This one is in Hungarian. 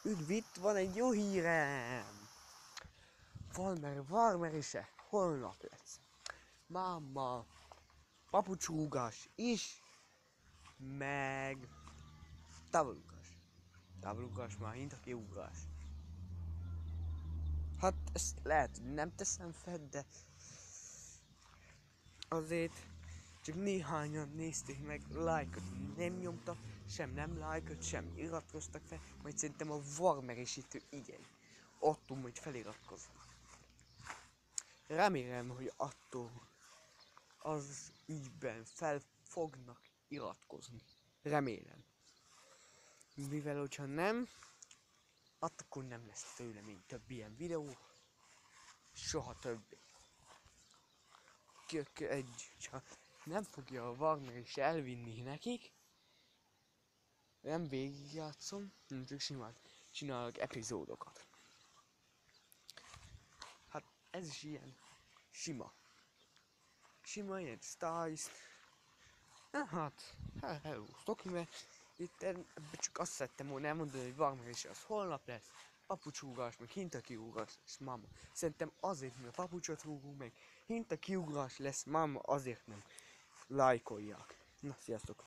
Üdv, itt van egy jó hírem! Varmerise holnap lesz. Máma, papucsrúgás is, meg távolugrás. Távolugrás már hintaki ugrás. Hát ezt lehet, hogy nem teszem fel, de azért csak néhányan nézték meg, lájkot nem nyomtak, sem nem lájkot, sem iratkoztak fel, majd szerintem a varmerisítő igen. Attól majd feliratkoznak. Remélem, hogy attól az ügyben fel fognak iratkozni. Remélem. Mivel hogyha nem, akkor nem lesz tőlem így több ilyen videó. Soha többé. Csak nem fogja a Warner is elvinni nekik. Nem végigjátszom, nem csak simán csinálok epizódokat. Hát ez is ilyen sima. Sima ilyen styles. Hát elhúztok, mert itt csak azt szerettem volna elmondani, hogy Warmer is az holnap lesz. Papucsrúgás, meg hintakiugrás lesz, máma. Szerintem azért, mert papucsot rúgunk meg, hintakiugrás lesz, máma, azért nem lájkolják. Na, sziasztok!